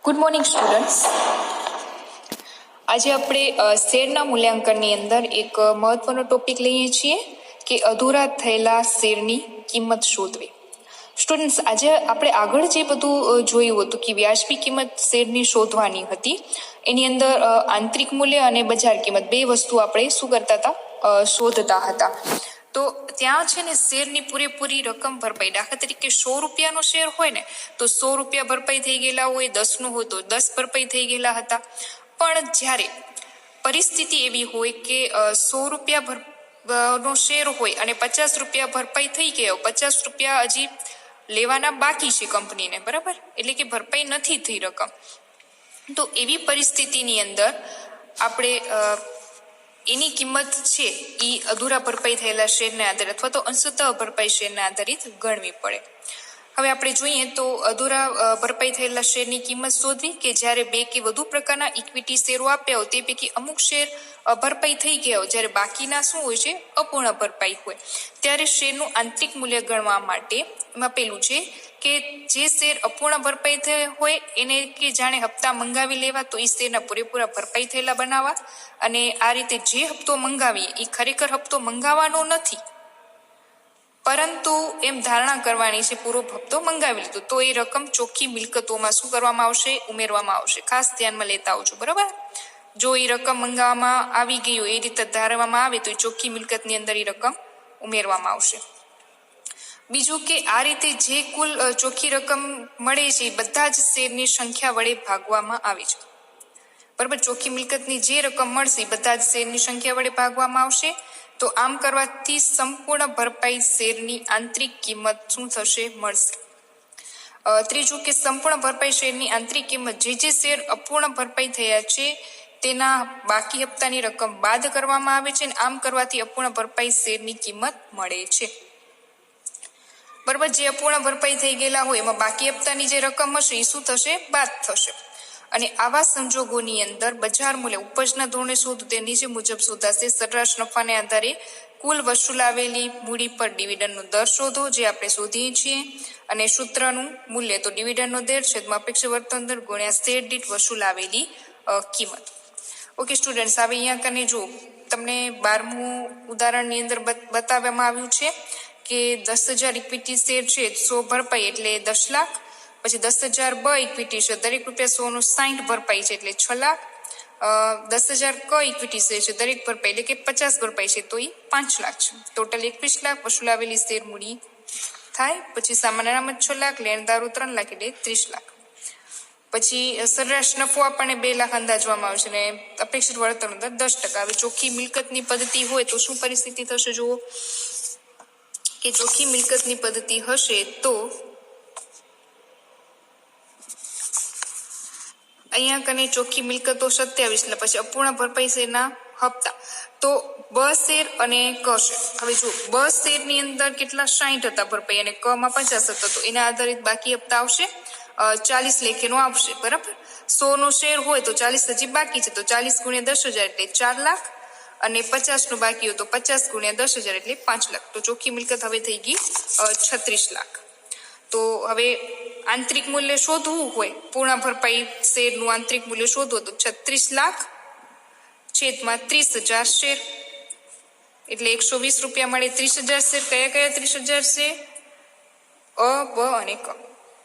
Good morning students. આજે આપણે શેરના મૂલ્યાંકનની અંદર એક મહત્વનો ટોપિક લઈએ છીએ કે અધૂરા થયેલા શેરની કિંમત શોધવી. સ્ટુડન્ટ્સ, આજે આપણે આગળ જે બધું જોયું હતું કે વ્યાજબી કિંમત શેરની શોધવાની હતી, એની અંદર આંતરિક મૂલ્ય અને બજાર કિંમત બે વસ્તુ આપણે શું કરતા હતા, શોધતા હતા. તો ત્યાં છે ને શેરની પૂરેપૂરી રકમ ભરપાઈ, દાખલા તરીકે 100 રૂપિયાનો શેર હોય ને તો 100 રૂપિયા ભરપાઈ થઈ ગયેલા હોય, 10 નું હોય તો 10 ભરપાઈ થઈ ગયેલા હતા. પણ જ્યારે પરિસ્થિતિ એવી હોય કે 100 રૂપિયા નો શેર હોય અને 50 રૂપિયા ભરપાઈ થઈ ગયો, 50 રૂપિયા હજી લેવાના બાકી છે કંપનીને, બરાબર, એટલે કે ભરપાઈ નથી થઈ રકમ, તો એવી પરિસ્થિતિની અંદર આપણે એની કિંમત છે એ અધૂરા ભરપાઈ થયેલા શેરને આધારે અથવા તો અંશતઃ ભરપાઈ શેરને આધારિત ગણવી પડે. હવે આપણે જોઈએ તો અધૂરા ભરપાઈ થયેલા શેરની કિંમત શોધવી કે જ્યારે બે કે વધુ પ્રકારના ઇક્વિટી શેરો આપ્યા હોય તે પૈકી અમુક શેર ભરપાઈ થઈ ગયા હોય, જ્યારે બાકીના શું હોય છે, અપૂર્ણ ભરપાઈ હોય, ત્યારે શેરનું આંતરિક મૂલ્ય ગણવા માટે એમાં પેલું છે કે જે શેર અપૂર્ણ ભરપાઈ થયા હોય એને કે જાણે હપ્તા મંગાવી લેવા, તો એ શેરના પૂરેપૂરા ભરપાઈ થયેલા બનાવવા, અને આ રીતે જે હપ્તો મંગાવીએ એ ખરેખર હપ્તો મંગાવવાનો નથી, પરંતુ એમ ધારણા કરવાની છે પૂરો હપ્તો મંગાવી લીધો, તો એ રકમ ચોખ્ખી મિલકતોમાં શું કરવામાં આવશે, ઉમેરવામાં આવશે. ખાસ ધ્યાનમાં લેતા આવજો, બરાબર. જો એ રકમ મંગાવવામાં આવી ગઈ હોય, એ રીતે ધારવામાં આવે તો એ ચોખ્ખી મિલકતની અંદર એ રકમ ઉમેરવામાં આવશે. બીજું કે આ રીતે જે કુલ ચોખ્ખી રકમ મળે છે એ બધા જ શેરની સંખ્યા વડે ભાગવામાં આવે છે, બરાબર. ચોખ્ખી મિલકતની જે રકમ મળશે એ બધા જ શેરની સંખ્યા વડે ભાગવામાં આવશે. તો આમ કરવાથી સંપૂર્ણ ભરપાઈ શેરની આંતરિક કિંમત શું થશે, મળશે. ત્રીજું કે સંપૂર્ણ ભરપાઈ શેરની આંતરિક કિંમત જે શેર અપૂર્ણ ભરપાઈ થયા છે તેના બાકી હપ્તાની રકમ બાદ કરવામાં આવે છે, અને આમ કરવાથી અપૂર્ણ ભરપાઈ શેરની કિંમત મળે છે, બરાબર. જે અપૂર્ણ ભરપાઈ થઈ ગયેલા હોય એમાં બાકી હપ્તાની જે રકમ હશે એ શું થશે, બાદ થશે. અને આવા સંજોગોની અંદર બજાર મૂલ્ય ઉપજના ધોરણે શોધવું તે નીચે મુજબ શોધાશે. સરેરાશ નફાને આધારે કુલ વસૂલાવેલી મૂડી પર ડિવિડન્ડનો દર શોધો, જે આપણે શોધીએ છીએ, અને સૂત્રનું મૂલ્ય તો ડિવિડન્ડનો દર છેદમાં અપેક્ષિત વર્તન દર ગુણ્યા શેર દીઠ વસૂલાવેલી કિંમત. ઓકે સ્ટુડન્ટ્સ, હવે અહીંયા કને જો તમને 12મું ઉદાહરણની અંદર બતાવવામાં આવ્યું છે કે 10,000 ઇક્વિટી શેર છે, 100 ભરપાઈ એટલે 10 લાખ. પછી 10,000 બ ઇક્વિટી છે, દરેક રૂપિયા 100 નું 60 ભરપાઈ છે એટલે 6 લાખ. 10,000 ક ઇક્વિટી શેર છે, દરેક ભરપાઈ એટલે કે 50 ભરપાઈ છે, તો એ 5 લાખ છે. ટોટલ 21 લાખ વસૂલાવેલી શેર મૂડી થાય. પછી સામાન્ય અનામત 6 લાખ, લેણદારો 3 લાખ એટલે 30 લાખ. પછી સરેરાશ નફો આપણને 2 લાખ અંદાજવામાં આવે છે, અને અપેક્ષિત વળતરનો દર 10%. હવે ચોખ્ખી મિલકતની પદ્ધતિ હોય તો શું પરિસ્થિતિ થશે, જુઓ કે ચોખ્ખી મિલકતની પદ્ધતિ હશે તો અહીંયા કને ચોખ્ખી મિલકતો 27, પછી અપૂર્ણ ભરપાઈ શેરના હપ્તા તો બ શેર અને ક શેર. હવે જો બ શેરની અંદર કેટલા 60 હતા ભરપાઈ અને ક માં 50 હતા, તો એના આધારિત બાકી હપ્તા આવશે 40 લેખેનો આવશે, બરાબર. 100 નો શેર હોય તો 40 હજી બાકી છે, તો 40 ગુણ્યા 10,000 એટલે 4 લાખ, અને 50 નું બાકી હોય તો 50 ગુણ્યા 10,000 એટલે 5 લાખ. તો ચોખ્ખી મિલકત હવે થઈ ગઈ 36 લાખ. તો હવે આંતરિક મૂલ્ય શોધવું હોય, પૂર્ણ ભરપાઈ શેરનું આંતરિક મૂલ્ય શોધવું તો 36 લાખ છેદમાં 30,000 શેર એટલે 120 રૂપિયા મળે. 30,000 શેર કયા કયા 30,000 છે, અ, બ અને ક,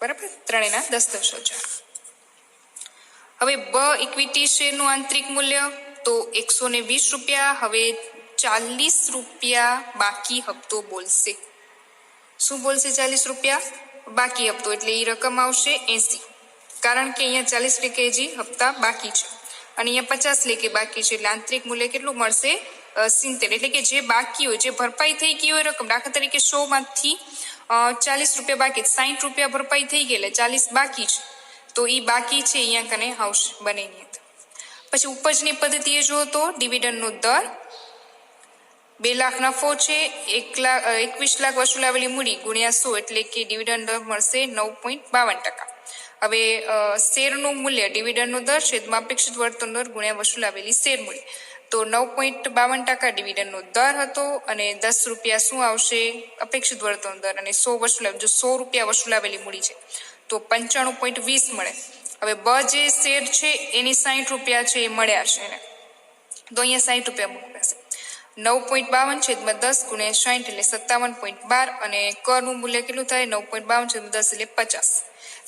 બરાબર, ત્રણેયના 10,000. હવે બ ઇક્વિટી શેરનું આંતરિક મૂલ્ય તો 120 રૂપિયા. હવે 40 રૂપિયા બાકી હપ્તો બોલશે. શું બોલશે, 40 રૂપિયા બાકી હપ્તો, એટલે એ રકમ આવશે 80, કારણ કે અહીંયા 40 લેખે હજી હપ્તા બાકી છે, અને અહીંયા 50 લેખે બાકી છે, એટલે આંતરિક મૂલ્ય કેટલું મળશે, 70. એટલે કે જે બાકી હોય, જે ભરપાઈ થઈ ગઈ હોય રકમ, દાખલા તરીકે 100 માંથી 40 રૂપિયા બાકી, 60 રૂપિયા ભરપાઈ થઈ ગઈ એટલે 40 બાકી છે, તો એ બાકી છે અહીંયા કને આવશે બંનેની અંદર. પછી ઉપજની પદ્ધતિએ જુઓ તો ડિવિડન્ડનો દર 2 લાખ નફો છે, 21 લાખ વસૂલાવેલી મૂડી ગુણ્યા 100 એટલે કે ડિવિડન્ડ મળશે 9.52%. હવે શેરનું મૂલ્ય ડિવિડન્ડનો દર છેદમાં અપેક્ષિત વર્તન દર ગુણ્યા વસૂલાવેલી શેર મૂડી, તો 9.52% ડિવિડન્ડનો દર હતો, અને 10 રૂપિયા શું આવશે, અપેક્ષિત વર્તન દર, અને 100 વસૂલાવેલી, જો 100 રૂપિયા વસૂલાવેલી મૂડી છે તો 95.20 મળે, હવે બ જે શેર છે એની 60 રૂપિયા છે એ મળ્યા છે એને, તો અહીંયા 60 રૂપિયા મૂકવાશે. 9.52 / 10 × 60 એટલે 57.12 અને કરનું મૂલ્ય કેટલું થાય 9.52 / 10 એટલે 50.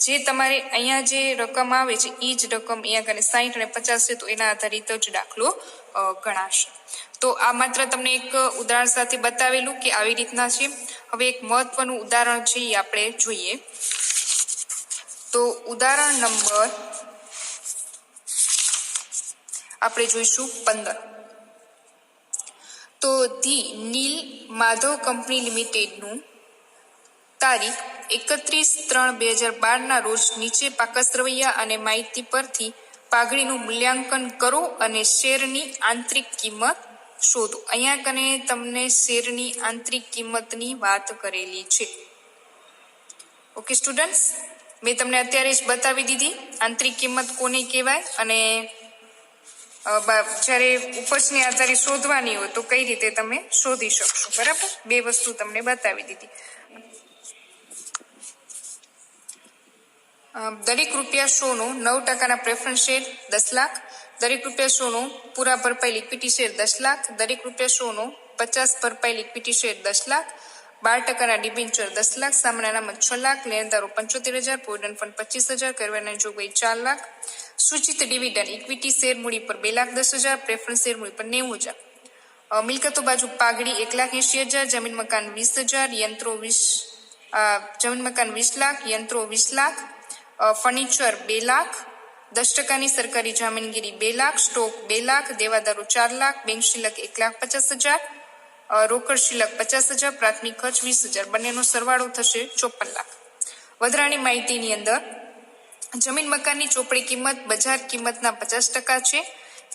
જે તમારે અહીંયા જે રકમ આવે છે એ જ રકમ અહીંયા કને 60 અને 50 છે, તો એના આધારિત જ દાખલો ગણાશે. તો આ માત્ર તમને એક ઉદાહરણ સાથે બતાવેલું કે આવી રીતના છે. હવે એક મહત્વનું ઉદાહરણ છે એ આપણે જોઈએ. તો ઉદાહરણ નંબર આપણે જોઈશું 15. તો ધી નીલ માધવ કંપની લિમિટેડનું તારીખ 31/3/2012 ના રોજ નીચે બાકસ રવૈયા અને માહિતી પરથી પાઘડીનું મૂલ્યાંકન કરો અને શેરની આંતરિક કિંમત શોધો. અહીંયા કને તમને શેરની આંતરિક કિંમતની વાત કરેલી છે. ઓકે સ્ટુડન્ટ્સ, મેં તમને અત્યારે જ બતાવી દીધી આંતરિક કિંમત કોને કહેવાય અને જ્યારે ઉપજને આધારે શોધવાની હોય તો કઈ રીતે તમે શોધી શકશો. બરાબર, બે વસ્તુ તમને બતાવી દીધી. દરેક ₹100 નો 9% પ્રેફરન્સ શેર 10 લાખ, દરેક ₹100 નો પૂરા ભરપાઈ ઇક્વિટી શેર 10 લાખ, દરેક ₹100 નો 50 ભરપાઈ equity share 10 lakh, 12% debenture 10 lakh, સામાન્ય અનામત 6 લાખ, લેણદારો 75,000, પ્રોવિડન્ટ ફંડ 25,000, કરવેરાની જોગવાઈ 4 લાખ, સૂચિત ડિવિડન્ડ ઇક્વિટી શેર મૂડી પર 2,10,000, પ્રેફરન્સ શેર મૂડી પર 90,000. મિલકતો બાજુ પાઘડી 1,80,000, જમીન મકાન 20,000, યંત્રો 20 લાખ, યંત્રો 20 લાખ, ફર્નિચર 2 લાખ, 10%ની સરકારી જામીનગીરી 2 લાખ, સ્ટોક 2 લાખ, દેવાદારો 4 લાખ, બેંક શિલક 1,50,000, રોકડ શિલક 50,000, પ્રાથમિક ખર્ચ 20,000, બંનેનો સરવાળો થશે 54 લાખ. વધારાની માહિતીની અંદર જમીન મકાનની ચોપડી કિંમત બજાર કિંમતના 50% છે.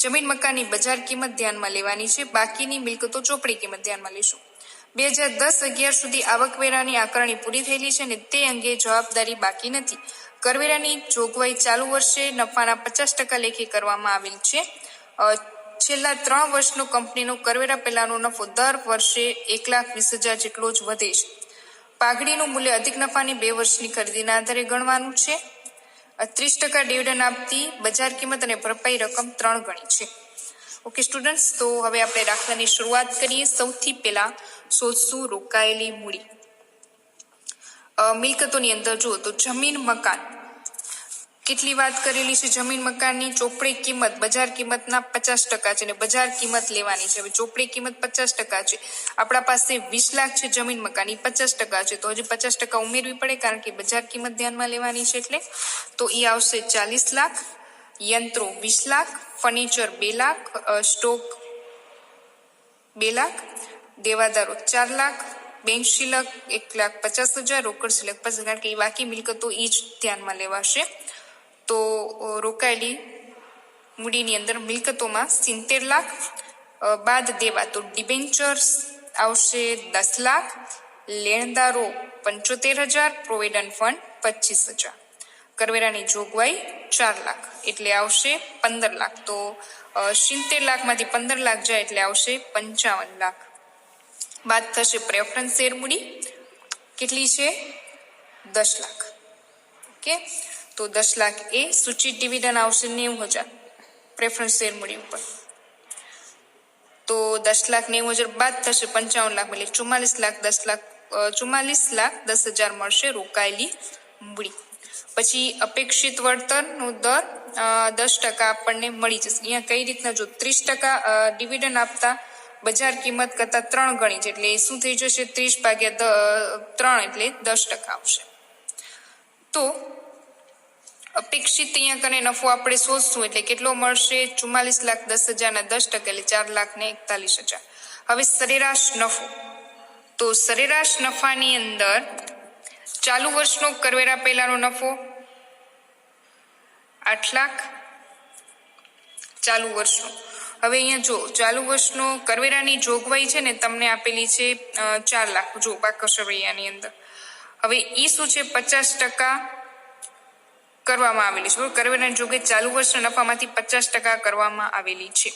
જમીન મકાનની બજાર કિંમત ધ્યાનમાં લેવાની છે, બાકીની મિલકતો ચોપડી કિંમત ધ્યાનમાં લઈશું. 2010-11 સુધી આવકવેરાની આકારણી પૂરી થયેલી છે અને તે અંગે જવાબદારી બાકી નથી. કરવેરાની જોગવાઈ ચાલુ વર્ષે નફાના 50% લેખે કરવામાં આવેલ છે. છેલ્લા 3 વર્ષનો કંપનીનો કરવેરા પહેલાનો નફો દર વર્ષે 1,20,000 જેટલો જ વધે છે. પાઘડીનું મૂલ્ય અધિક નફાની 2 વર્ષની ખરીદીના આધારે ગણવાનું છે. 30% ડિવિડન્ડ આપતી બજાર કિંમત અને ભરપાઈ રકમ 3 ગણી છે. ઓકે સ્ટુડન્ટ્સ, તો હવે આપણે દાખલાની શરૂઆત કરીએ. સૌથી પહેલા શોધશું રોકાયેલી મૂડી. મિલકતોની અંદર જુઓ તો જમીન મકાન કેટલી વાત કરેલી છે. જમીન મકાનની ચોપડી કિંમત બજાર કિંમતના 50% છે અને બજાર કિંમત લેવાની છે. હવે ચોપડી કિંમત 50% છે, આપણા પાસે 20 લાખ છે જમીન મકાનની 50% છે, તો હજી 50% ઉમેરવી પડે કારણ કે બજાર કિંમત ધ્યાનમાં લેવાની છે. એટલે તો એ આવશે 40 લાખ, યંત્રો 20 લાખ, ફર્નિચર 2 લાખ, સ્ટોક 2 લાખ, દેવાદારો 4 લાખ, બેંક શિલક 1,50,000, રોકડ શિલક 50,000, કારણ કે બાકી મિલકતો એ જ ધ્યાનમાં લેવાશે. તો રોકાયેલી મૂડીની અંદર મિલકતોમાં 70 લાખ, બાદ દેવા તો ડિબેન્ચર્સ આવશે 10 લાખ, લેણદારો 75,000, પ્રોવિડન્ટ ફંડ 25,000, કરવેરાની જોગવાઈ 4 લાખ એટલે આવશે 15 લાખ. તો 70 લાખમાંથી 15 લાખ જાય એટલે આવશે 55 લાખ. બાદ થશે પ્રેફરન્સ શેર મૂડી કેટલી છે 10 લાખ. ઓકે, તો 10 લાખ એ સૂચિત ડિવિડન્ડ આવશે 90,000 પ્રેફરન્સ શેર મૂડી ઉપર. તો 10,90,000 બાદ થશે 55 લાખ એટલે 44,10,000 મળશે રોકાયેલી મૂડી. પછી અપેક્ષિત વળતરનો દર 10% આપણને મળી જશે. અહીંયા કઈ રીતના જો 30% ડિવિડન્ડ આપતા બજાર કિંમત કરતા 3 ગણી છે એટલે શું થઈ જશે 30/3 એટલે 10% આવશે. તો અપેક્ષિત અહીંયા કને નફો આપણે શોધશું એટલે કેટલો મળશે 44,10,000 ના 10% એટલે 4,41,000. હવે સરેરાશ નફો, તો સરેરાશ નફાની અંદર ચાલુ વર્ષનો કરવેરા પહેલાનો નફો 8 લાખ ચાલુ વર્ષનો. હવે અહીંયા જો ચાલુ વર્ષનો કરવેરાની જોગવાઈ છે ને તમને આપેલી છે 4 લાખ જો બાકસરવૈયાની અંદર. હવે એ શું છે 50% કરવામાં આવેલી છે. કરવેરાની જોગવાઈ ચાલુ વર્ષના નફામાંથી 50% કરવામાં આવેલી છે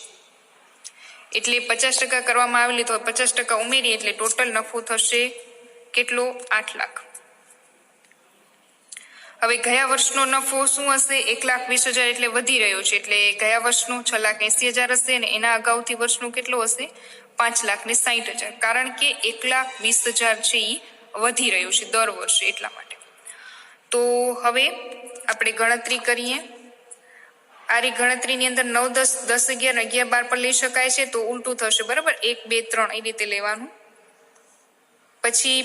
એટલે 50% કરવામાં આવેલી તો 50% ઉમેરી એટલે ટોટલ નફો થશે કેટલો 8 લાખ. હવે ગયા વર્ષનો નફો શું હશે? 1,20,000 એટલે વધી રહ્યો છે, એટલે ગયા વર્ષનો 6,80,000 હશે અને એના અગાઉથી વર્ષનો કેટલો હશે? 5,60,000, કારણ કે 1,20,000 છે એ વધી રહ્યું છે દર વર્ષે, એટલા માટે. તો હવે આપણે ગણતરી કરીએ. આ ગણતરીની અંદર 9, 10, 10, 11, 11, 12 પર લઈ શકાય છે, તો ઉલટું થશે, બરાબર? 1, 2, 3 એ રીતે લેવાનું. પછી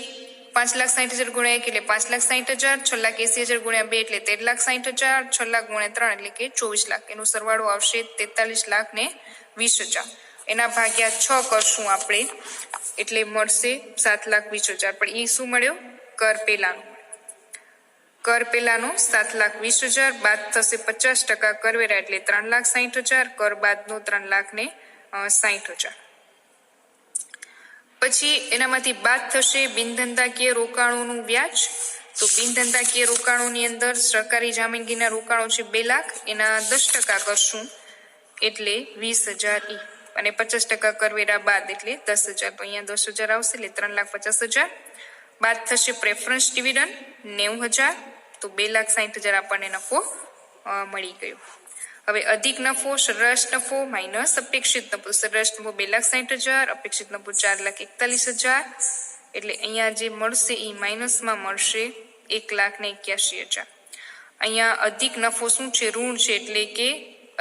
5,60,000 ગુણ્યા 1 એટલે 5,60,000, 6,80,000 ગુણ્યા 2 એટલે 13,60,000, 6 લાખ ગુણ્યા 3 એટલે કે 24 લાખ. એનો સરવાળો આવશે 43,20,000. એના ભાગ્યા 6 કરશું આપણે એટલે મળશે 7,20,000. પણ એ શું મળ્યો? કર પેલાનો 7,20,000 બાદ થશે 50% કરવેરા એટલે 3,60,000, કર બાદનો 3,60,000. પછી એનામાંથી બાદ થશે બિનધંધાકીય રોકાણોનું વ્યાજ. તો બિનધંધાકીય રોકાણોની અંદર સરકારી જામીનગીના રોકાણો છે 2 લાખ, એના 10% કરશું એટલે 20,000 અને 50% કરવેરા બાદ એટલે 10,000. તો અહીંયા 10,000 આવશે એટલે 3,50,000. બાદ થશે પ્રેફરન્સ ડિવિડન્ડ 90,000, તો 2,60,000 આપણને નફો મળી ગયો. હવે અધિક નફો, સરેરાશ નફો માઇનસ અપેક્ષિત નફો. સરેરાશ નફો 2,60,000, અપેક્ષિત નફો 4,41,000, એટલે અહીંયા જે મળશે એ માઇનસમાં મળશે 1,81,000. અહીંયા અધિક નફો શું છે? ઋણ છે, એટલે કે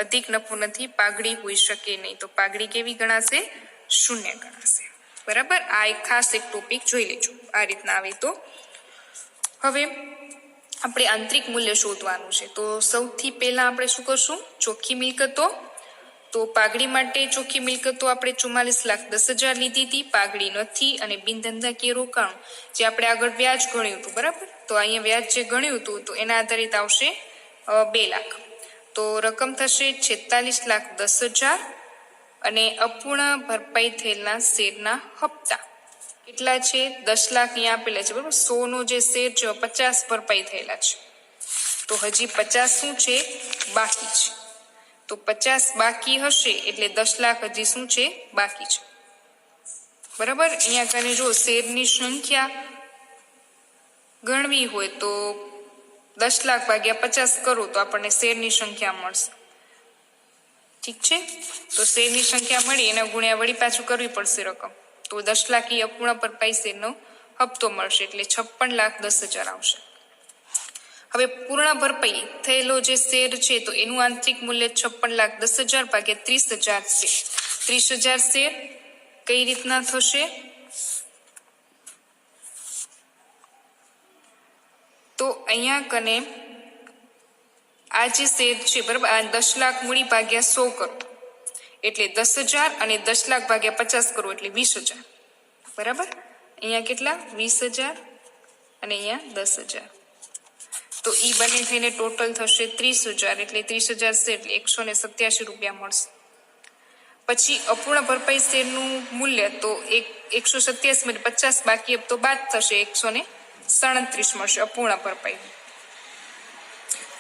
અધિક નફો નથી, પાઘડી હોઈ શકે નહીં. તો પાઘડી કેવી ગણાશે? શૂન્ય ગણાશે, બરાબર? આ એક ખાસ એક ટોપિક જોઈ લેજો આ રીતના આવે તો. હવે આપણે આંતરિક મૂલ્ય શોધવાનું છે. તો સૌથી પહેલા આપણે શું કરશું? ચોખ્ખી મિલકતો. તો પાઘડી માટે ચોખ્ખી મિલકતો આપણે 44,10,000 લીધી હતી, પાઘડી નથી. અને બિનધંધાકીય રોકાણ જે આપણે આગળ વ્યાજ ગણ્યું હતું, બરાબર? તો અહીંયા વ્યાજ જે ગણ્યું હતું તો એના આધારિત આવશે 2 લાખ. તો રકમ થશે 46,10,000 અને અપૂર્ણ ભરપાઈ થયેલા શેરના હપ્તા કેટલા છે? 10 લાખ અહીંયા આપેલા છે, બરાબર? 100 નો જે શેર છે 50 ભરપાઈ થયેલા છે, તો હજી 50 શું છે? બાકી છે. તો 50 બાકી હશે એટલે 10 લાખ હજી શું છે? બાકી છે, બરાબર? અહીંયા કને જો શેરની સંખ્યા ગણવી હોય તો 10 લાખ ભાગ્યા 50 કરો તો આપણને શેરની સંખ્યા મળશે. ઠીક છે? તો શેરની સંખ્યા મળી એના ગુણ્યા વળી પાછું કરવી પડશે રકમ. તો 10 લાખ એ અપૂર્ણ ભરપાઈ શેરનો હપ્તો મળશે એટલે 56,10,000 આવશે. હવે પૂર્ણ ભરપાઈ થયેલો જે શેર છે તો એનું આંતરિક મૂલ્ય 56,10,000 ભાગ્યા 30,000 છે. 30,000 શેર કઈ રીતના થશે? તો અહીંયા કને આ જે શેર છે, બરાબર, આ 10 લાખ મૂડી ભાગ્યા 100 કરો એટલે 10,000 અને 10 લાખ ભાગ્યા 50 કરો એટલે 20,000, બરાબર? અહીંયા કેટલા? 20,000 અને અહીંયા 10,000. તો ઈ બંને થઈને ટોટલ થશે 30,000 એટલે 30,000 શેર એટલે 187 રૂપિયા મળશે. પછી અપૂર્ણ ભરપાઈ શેરનું મૂલ્ય તો 187 એટલે 50 બાકી હપ્તો બાદ થશે 137 મળશે અપૂર્ણ ભરપાઈ.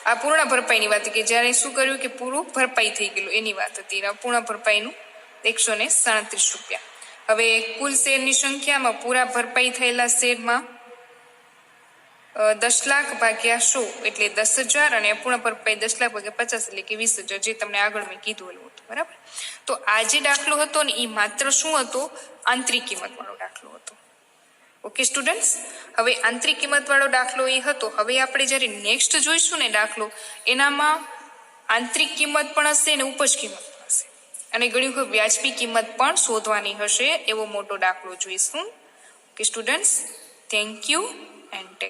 આ પૂર્ણ ભરપાઈની વાત કે જ્યારે શું કર્યું કે પૂરું ભરપાઈ થઈ ગયેલું એની વાત હતી. પૂર્ણ ભરપાઈનું 137 રૂપિયા. હવે કુલ શેરની સંખ્યામાં પૂરા ભરપાઈ થયેલા શેરમાં 10 લાખ ભાગ્યા 100 એટલે 10,000 અને અપૂર્ણ ભરપાઈ 10 લાખ ભાગ્યા 50 એટલે કે 20,000, જે તમને આગળ મેં કીધું હતું, બરાબર? તો આ જે દાખલો હતો ને એ માત્ર શું હતો? આંતરિક કિંમત વાળો દાખલો હતો. ઓકે સ્ટુડન્ટ્સ, હવે આંતરિક કિંમત વાળો દાખલો એ હતો. હવે આપણે જ્યારે નેક્સ્ટ જોઈશું ને દાખલો, એનામાં આંતરિક કિંમત પણ હશે અને ઉપજ કિંમત પણ હશે અને ઘણી વખત વ્યાજબી કિંમત પણ શોધવાની હશે. એવો મોટો દાખલો જોઈશું. Okay students, thank you and tech